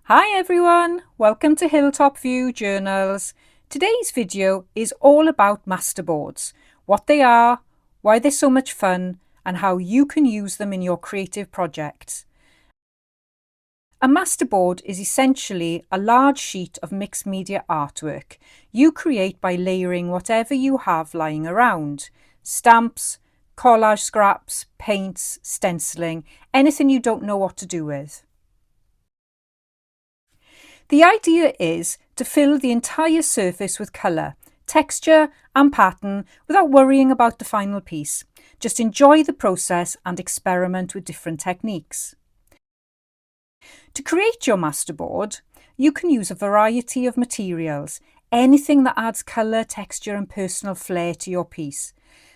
Hi everyone, welcome to Hilltop View Journals. Today's video is all about masterboards, what they are, why they're so much fun, and how you can use them in your creative projects. A masterboard is essentially a large sheet of mixed media artwork you create by layering whatever you have lying around. Stamps, collage scraps, paints, stenciling, anything you don't know what to do with. The idea is to fill the entire surface with colour, texture and pattern without worrying about the final piece. Just enjoy the process and experiment with different techniques. To create your masterboard, you can use a variety of materials, anything that adds colour, texture and personal flair to your piece.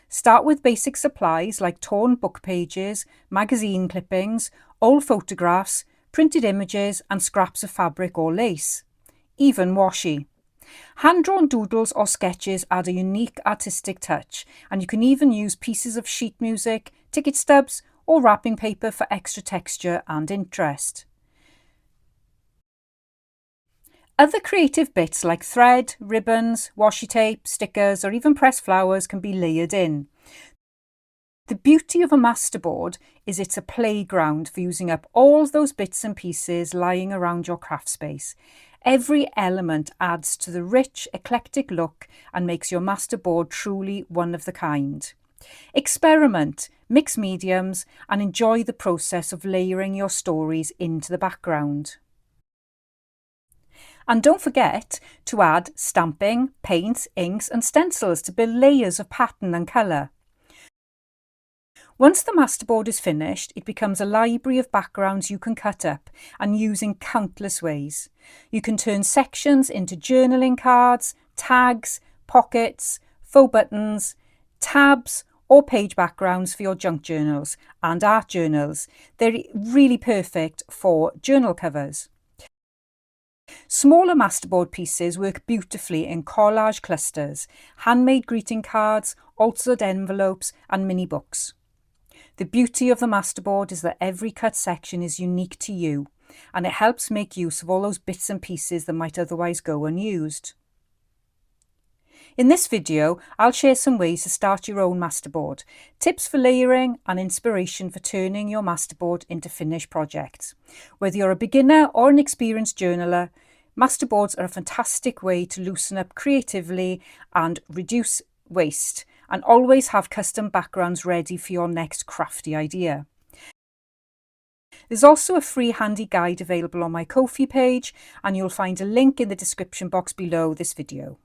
Start with basic supplies like torn book pages, magazine clippings, old photographs, printed images and scraps of fabric or lace, even washi. Hand-drawn doodles or sketches add a unique artistic touch, and you can even use pieces of sheet music, ticket stubs or wrapping paper for extra texture and interest. Other creative bits like thread, ribbons, washi tape, stickers or even pressed flowers can be layered in. The beauty of a masterboard is it's a playground for using up all those bits and pieces lying around your craft space. Every element adds to the rich, eclectic look and makes your masterboard truly one of the kind. Experiment, mix mediums and enjoy the process of layering your stories into the background. And don't forget to add stamping, paints, inks and stencils to build layers of pattern and colour. Once the masterboard is finished, it becomes a library of backgrounds you can cut up and use in countless ways. You can turn sections into journaling cards, tags, pockets, faux buttons, tabs or page backgrounds for your junk journals and art journals. They're really perfect for journal covers. Smaller masterboard pieces work beautifully in collage clusters, handmade greeting cards, altered envelopes and mini books. The beauty of the masterboard is that every cut section is unique to you, and it helps make use of all those bits and pieces that might otherwise go unused. In this video, I'll share some ways to start your own masterboard, tips for layering and inspiration for turning your masterboard into finished projects. Whether you're a beginner or an experienced journaler, masterboards are a fantastic way to loosen up creatively and reduce waste, and always have custom backgrounds ready for your next crafty idea. There's also a free handy guide available on my Ko-fi page, and you'll find a link in the description box below this video.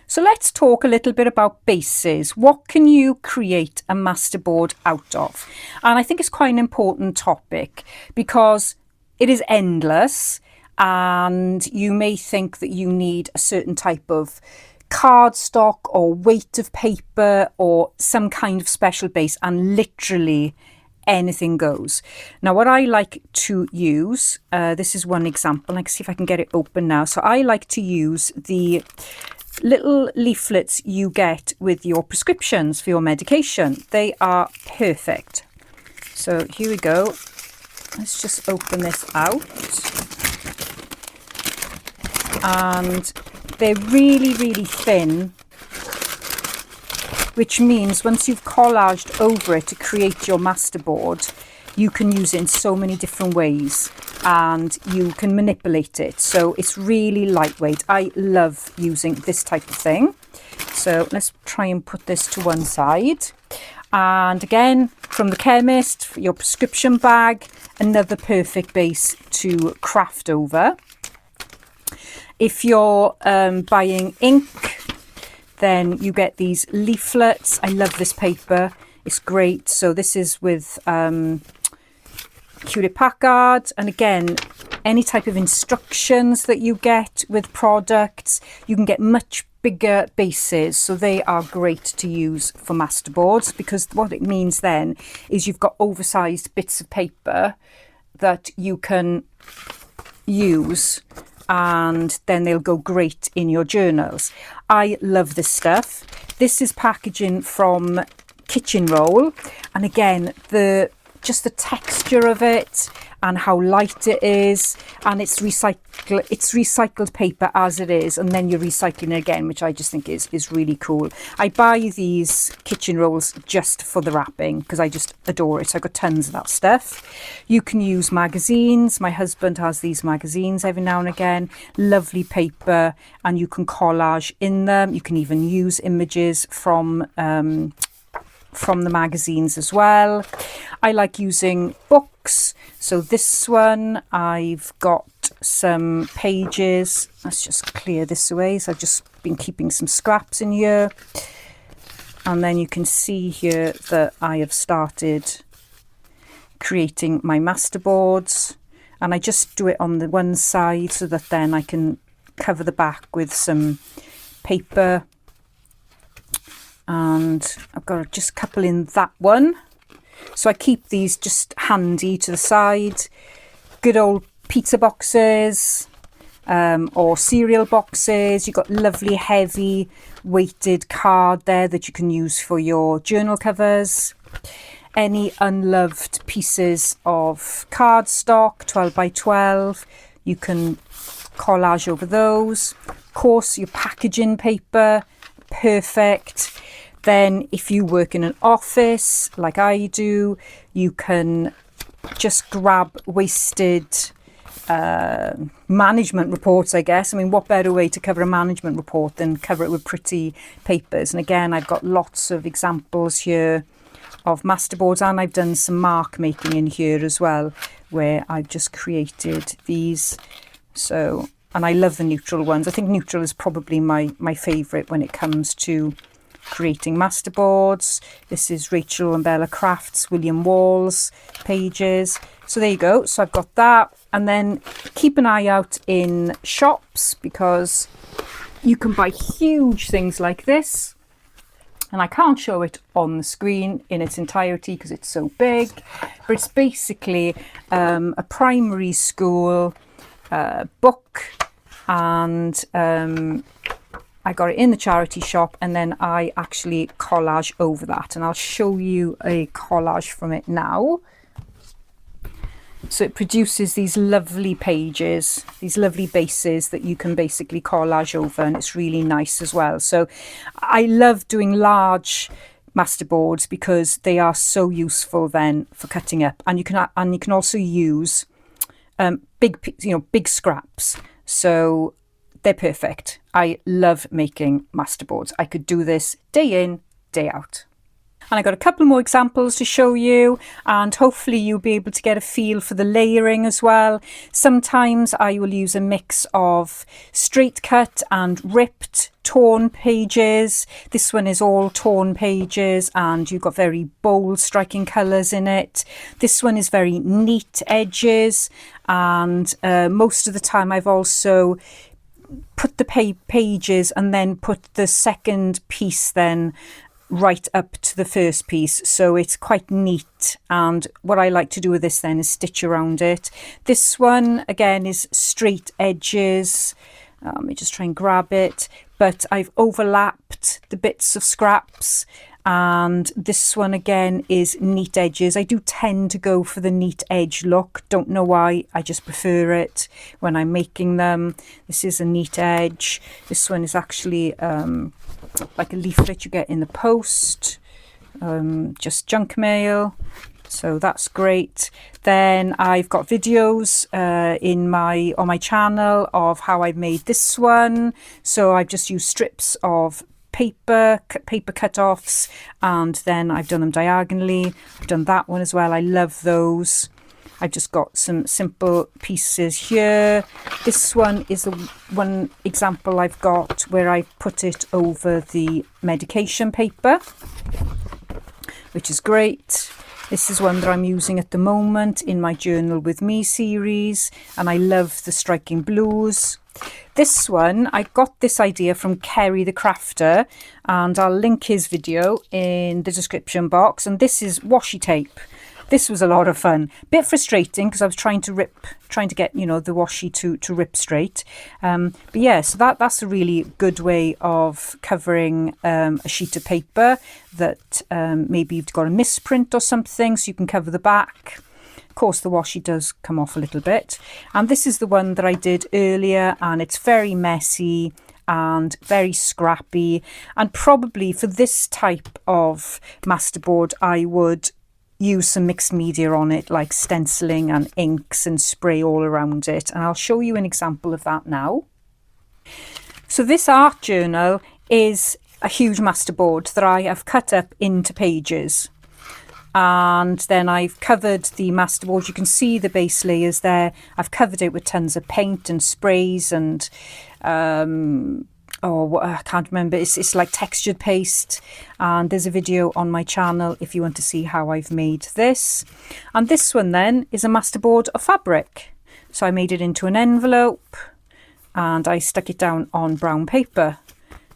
So let's talk a little bit about bases. What can you create a masterboard out of? And I think it's quite an important topic because it is endless. And you may think that you need a certain type of cardstock or weight of paper or some kind of special base, and literally anything goes. Now what I like to use, this is one example. I can see if I can get it open now. So I like to use the little leaflets you get with your prescriptions for your medication. They are perfect. So here we go. Let's just open this out. And they're really thin, which means once you've collaged over it to create your masterboard, you can use it in so many different ways and you can manipulate it. So it's really lightweight. I love using this type of thing. So let's try and put this to one side. And again, from the chemist, for your prescription bag, another perfect base to craft over. If you're buying ink, then you get these leaflets. I love this paper. It's great. So this is with Hewlett-Packard. And again, any type of instructions that you get with products, you can get much bigger bases. So they are great to use for masterboards, because what it means then is you've got oversized bits of paper that you can use, and then they'll go great in your journals. I love this stuff. This is packaging from kitchen roll, and again just the texture of it and how light it is, and it's recycled paper as it is, and then you're recycling it again, which I just think is really cool. I buy these kitchen rolls just for the wrapping because I just adore it. So I've got tons of that stuff. You can use magazines. My husband has these magazines every now and again. Lovely paper, and you can collage in them. You can even use images from the magazines as well. I like using books. So this one, I've got some pages. Let's just clear this away. So I've just been keeping some scraps in here. And then you can see here that I have started creating my masterboards. And I just do it on the one side so that then I can cover the back with some paper. And I've got just a couple in that one. So I keep these just handy to the side. Good old pizza boxes or cereal boxes. You've got lovely heavy weighted card there that you can use for your journal covers. Any unloved pieces of cardstock, 12 by 12, you can collage over those. Of course, your packaging paper, perfect. Then if you work in an office like I do, you can just grab wasted management reports, I guess. I mean, what better way to cover a management report than cover it with pretty papers? And again, I've got lots of examples here of masterboards, and I've done some mark making in here as well, where I've just created these. So, and I love the neutral ones. I think neutral is probably my favourite when it comes to creating masterboards. This is Rachel and Bella Crafts, William Wall's pages. So there you go. So I've got that. And then keep an eye out in shops, because you can buy huge things like this. And I can't show it on the screen in its entirety because it's so big. But it's basically a primary school book, and I got it in the charity shop, and then I actually collage over that, and I'll show you a collage from it now. So it produces these lovely pages, these lovely bases that you can basically collage over, and it's really nice as well. So I love doing large masterboards because they are so useful then for cutting up, and you can also use big scraps. So they're perfect. I love making masterboards. I could do this day in, day out. And I got a couple more examples to show you, and hopefully you'll be able to get a feel for the layering as well. Sometimes I will use a mix of straight cut and ripped torn pages. This one is all torn pages, and you've got very bold striking colours in it. This one is very neat edges, and most of the time I've also put the pages and then put the second piece then right up to the first piece, so it's quite neat. And what I like to do with this then is stitch around it. This one again is straight edges. Let me just try and grab it, but I've overlapped the bits of scraps. And this one again is neat edges. I do tend to go for the neat edge look. Don't know why, I just prefer it when I'm making them. This is a neat edge. This one is actually like a leaflet you get in the post, just junk mail. So that's great. Then I've got videos on my channel of how I made this one. So I've just used strips of paper cut-offs, and then I've done them diagonally. I've done that one as well. I love those. I've just got some simple pieces here. This one is the one example I've got where I put it over the medication paper, which is great. This is one that I'm using at the moment in my Journal with Me series, and I love the striking blues. This one, I got this idea from Kerry the Crafter, and I'll link his video in the description box. And this is washi tape. this was a lot of fun. Bit frustrating because I was trying to get, you know, the washi to rip straight. But yeah, so that's a really good way of covering a sheet of paper that maybe you've got a misprint or something, so you can cover the back. Of course, the washi does come off a little bit. And this is the one that I did earlier, and it's very messy and very scrappy, and probably for this type of masterboard I would use some mixed media on it, like stenciling and inks and spray all around it, and I'll show you an example of that now. So this art journal is a huge masterboard that I have cut up into pages, and then I've covered the masterboard. You can see the base layers there. I've covered it with tons of paint and sprays and I can't remember, it's like textured paste, and there's a video on my channel if you want to see how I've made this. And this one then is a masterboard of fabric, so I made it into an envelope and I stuck it down on brown paper.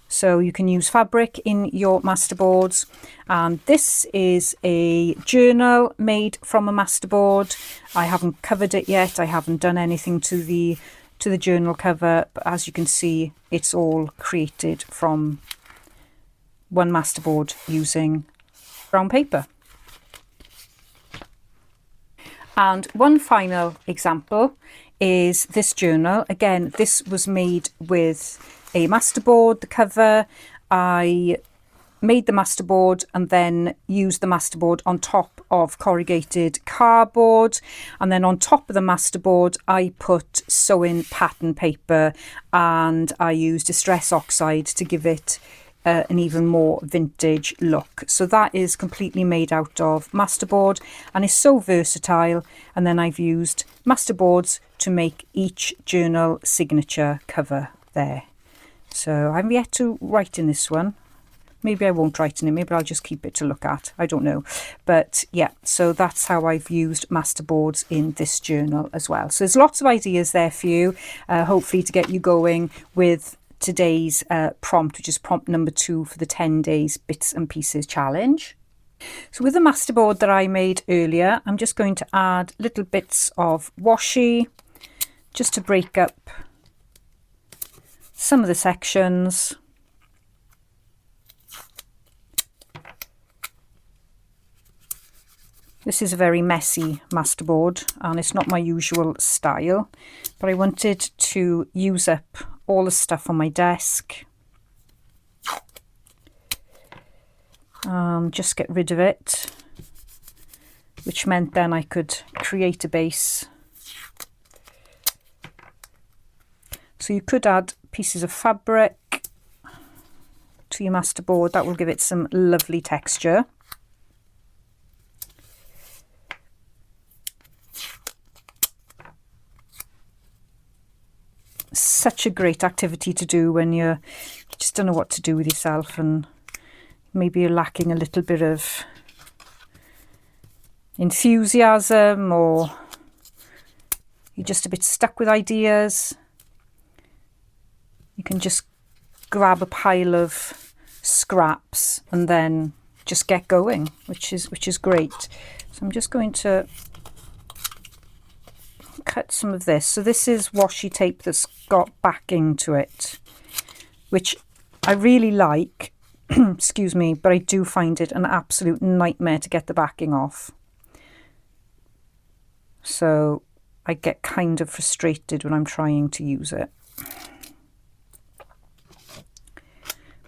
So you can use fabric in your masterboards. And this is a journal made from a masterboard. I haven't covered it yet, I haven't done anything to the journal cover, but as you can see, it's all created from one masterboard using brown paper. And one final example is this journal. Again, this was made with a masterboard, the cover. I made the masterboard and then used the masterboard on top of corrugated cardboard, and then on top of the masterboard I put sewing pattern paper, and I used distress oxide to give it an even more vintage look. So that is completely made out of masterboard and is so versatile. And then I've used masterboards to make each journal signature cover there. So I'm yet to write in this one. Maybe I won't write in it, maybe I'll just keep it to look at, I don't know. But yeah, so that's how I've used masterboards in this journal as well. So there's lots of ideas there for you, hopefully to get you going with today's prompt, which is prompt number 2 for the 10 days bits and pieces challenge. So with the masterboard that I made earlier, I'm just going to add little bits of washi just to break up some of the sections. This is a very messy masterboard and it's not my usual style, but I wanted to use up all the stuff on my desk. Just get rid of it, which meant then I could create a base. So you could add pieces of fabric to your masterboard, that will give it some lovely texture. Such a great activity to do when you just don't know what to do with yourself, and maybe you're lacking a little bit of enthusiasm, or you're just a bit stuck with ideas. You can just grab a pile of scraps and then just get going, which is great. So I'm just going to cut some of this. So this is washi tape that's got backing to it, which I really like. Excuse me, but I do find it an absolute nightmare to get the backing off. So I get kind of frustrated when I'm trying to use it.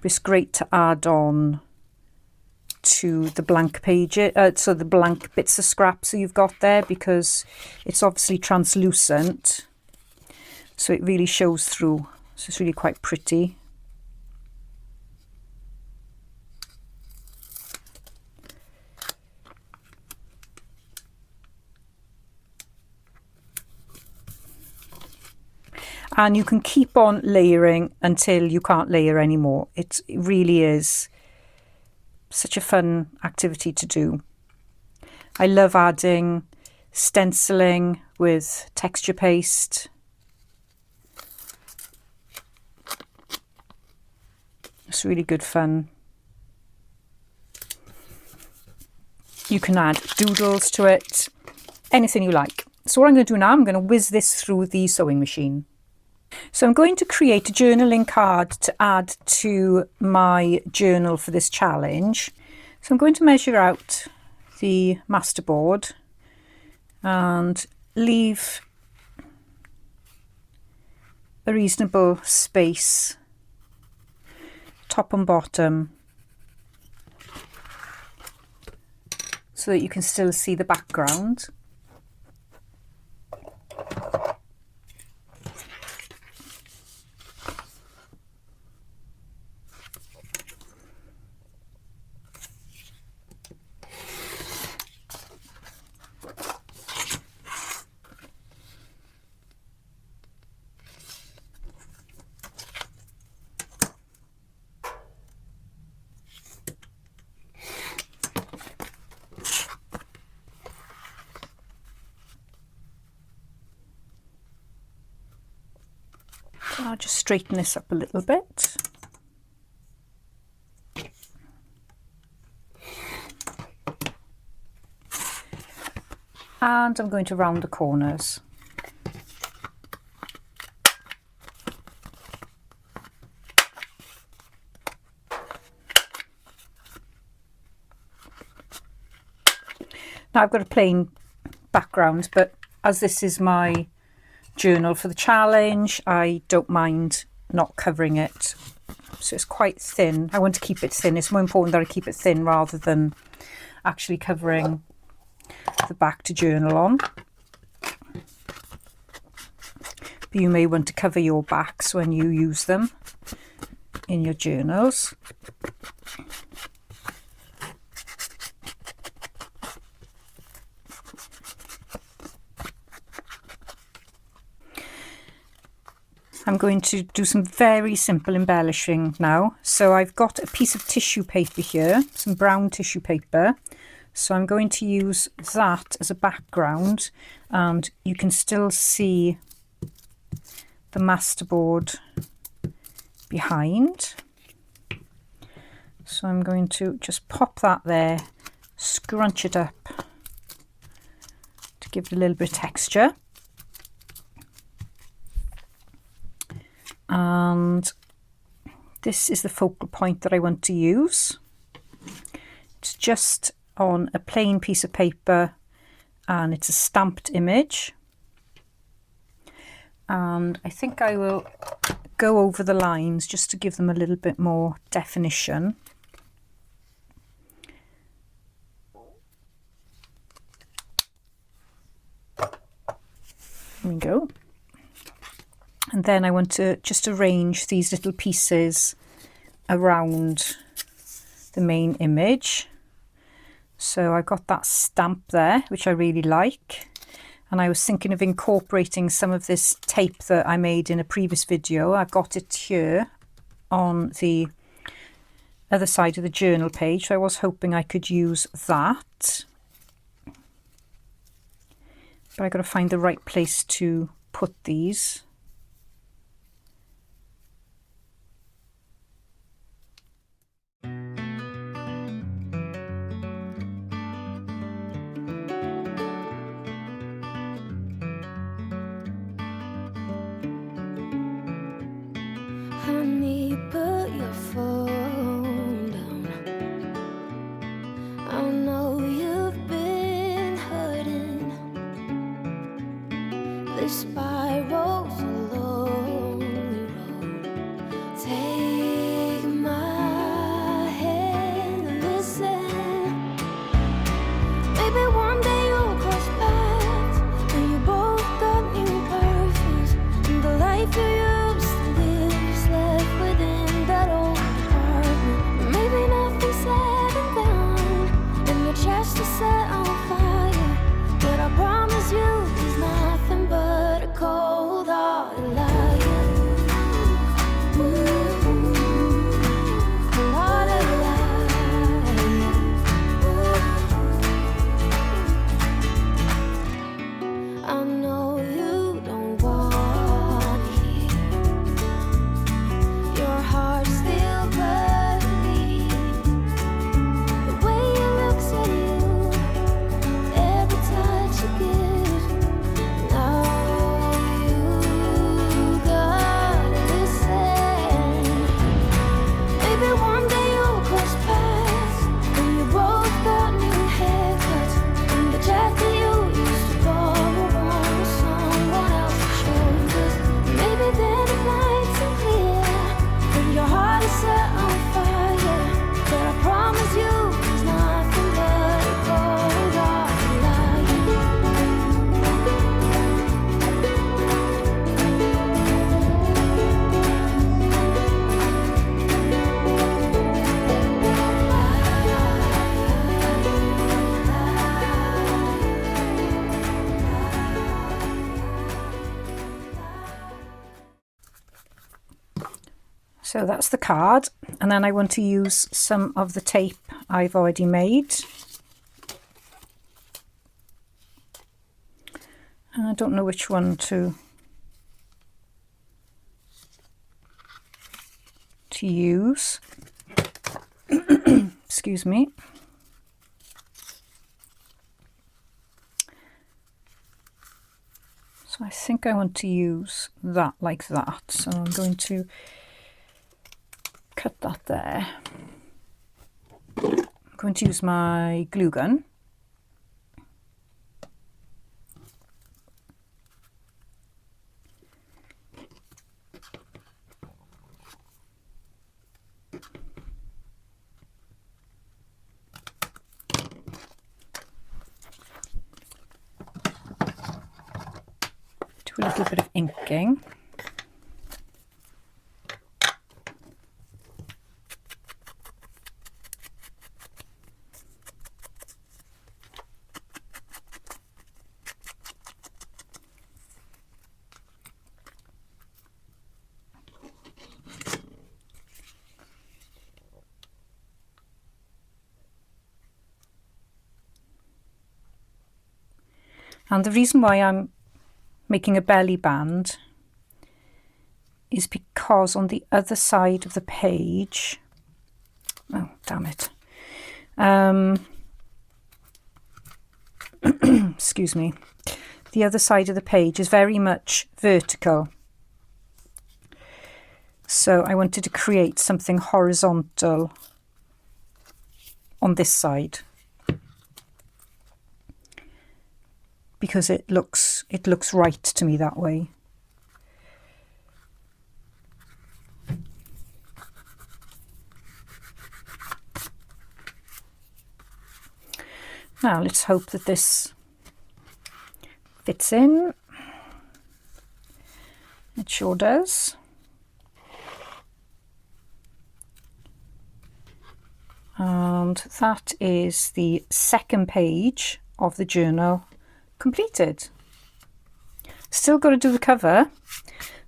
But it's great to add on to the blank pages, so the blank bits of scraps that you've got there, because it's obviously translucent, so it really shows through. So it's really quite pretty. And you can keep on layering until you can't layer anymore. It really is such a fun activity to do. I love adding stenciling with texture paste. It's really good fun. You can add doodles to it, anything you like. So what I'm going to do now, I'm going to whiz this through the sewing machine. So I'm going to create a journaling card to add to my journal for this challenge. So I'm going to measure out the Masterboard and leave a reasonable space, top and bottom, so that you can still see the background. I'll just straighten this up a little bit. And I'm going to round the corners. Now I've got a plain background, but as this is my journal for the challenge, I don't mind not covering it. So it's quite thin. I want to keep it thin. It's more important that I keep it thin rather than actually covering the back to journal on. But you may want to cover your backs when you use them in your journals. I'm going to do some very simple embellishing now. So I've got a piece of tissue paper here, some brown tissue paper. So I'm going to use that as a background, and you can still see the Masterboard behind. So I'm going to just pop that there, scrunch it up to give it a little bit of texture. And this is the focal point that I want to use. It's just on a plain piece of paper and it's a stamped image. And I think I will go over the lines just to give them a little bit more definition. There we go. And then I want to just arrange these little pieces around the main image. So I got that stamp there, which I really like. And I was thinking of incorporating some of this tape that I made in a previous video. I've got it here on the other side of the journal page. So I was hoping I could use that. But I've got to find the right place to put these. Honey, put your phone down. I know you've been hurting. This spiral's a lonely road. Take my hand and listen. Maybe one day you'll cross paths and you both got new perfumes, and the life you used to live is left within that old apartment. So that's the card, and then I want to use some of the tape I've already made. And I don't know which one to use. Excuse me. So I think I want to use that like that. So I'm going to cut that there. I'm going to use my glue gun. Do a little bit of inking. And the reason why I'm making a belly band is because on the other side of the page, oh damn it, excuse me, the other side of the page is very much vertical, so I wanted to create something horizontal on this side because it looks right to me that way. Now let's hope that this fits in. It sure does. And that is the second page of the journal completed. Still got to do the cover,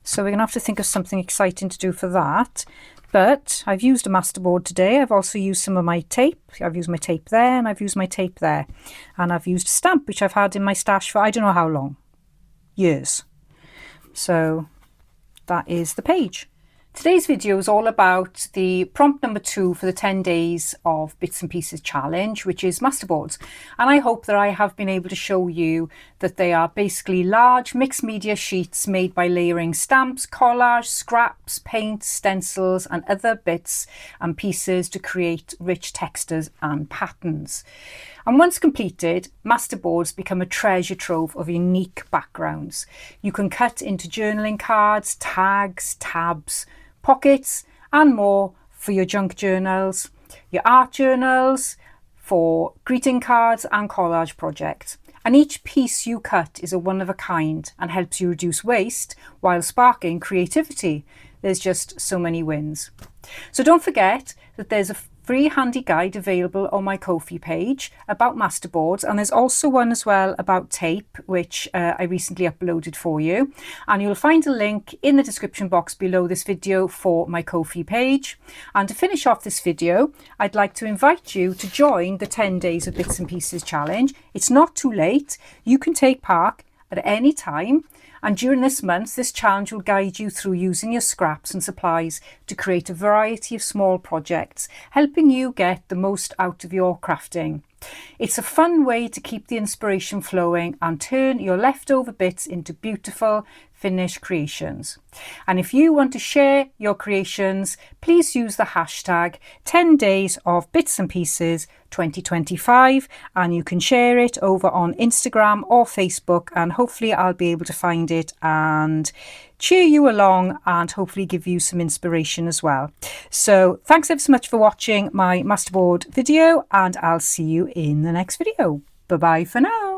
so we're going to have to think of something exciting to do for that. But I've used a Masterboard today. I've also used some of my tape. I've used my tape there, and I've used my tape there. And I've used a stamp, which I've had in my stash for I don't know how long. Years. So that is the page. Today's video is all about the prompt number 2 for the 10 days of Bits and Pieces challenge, which is Masterboards. And I hope that I have been able to show you that they are basically large mixed media sheets made by layering stamps, collage, scraps, paint, stencils and other bits and pieces to create rich textures and patterns. And once completed, Masterboards become a treasure trove of unique backgrounds. You can cut into journaling cards, tags, tabs, pockets and more for your junk journals, your art journals, for greeting cards and collage projects. And each piece you cut is a one of a kind and helps you reduce waste while sparking creativity. There's just so many wins. So don't forget that there's a free handy guide available on my Ko-fi page about Masterboards, and there's also one as well about tape, which I recently uploaded for you, and you'll find a link in the description box below this video for my Ko-fi page. And to finish off this video, I'd like to invite you to join the 10 days of Bits and Pieces challenge. It's not too late. You can take part at any time. And during this month, this challenge will guide you through using your scraps and supplies to create a variety of small projects, helping you get the most out of your crafting. It's a fun way to keep the inspiration flowing and turn your leftover bits into beautiful finished creations. And if you want to share your creations, please use the hashtag 10 days of bits and pieces 2025, and you can share it over on Instagram or Facebook, and hopefully I'll be able to find it and cheer you along and hopefully give you some inspiration as well. So thanks ever so much for watching my Masterboard video, and I'll see you in the next video. Bye bye for now.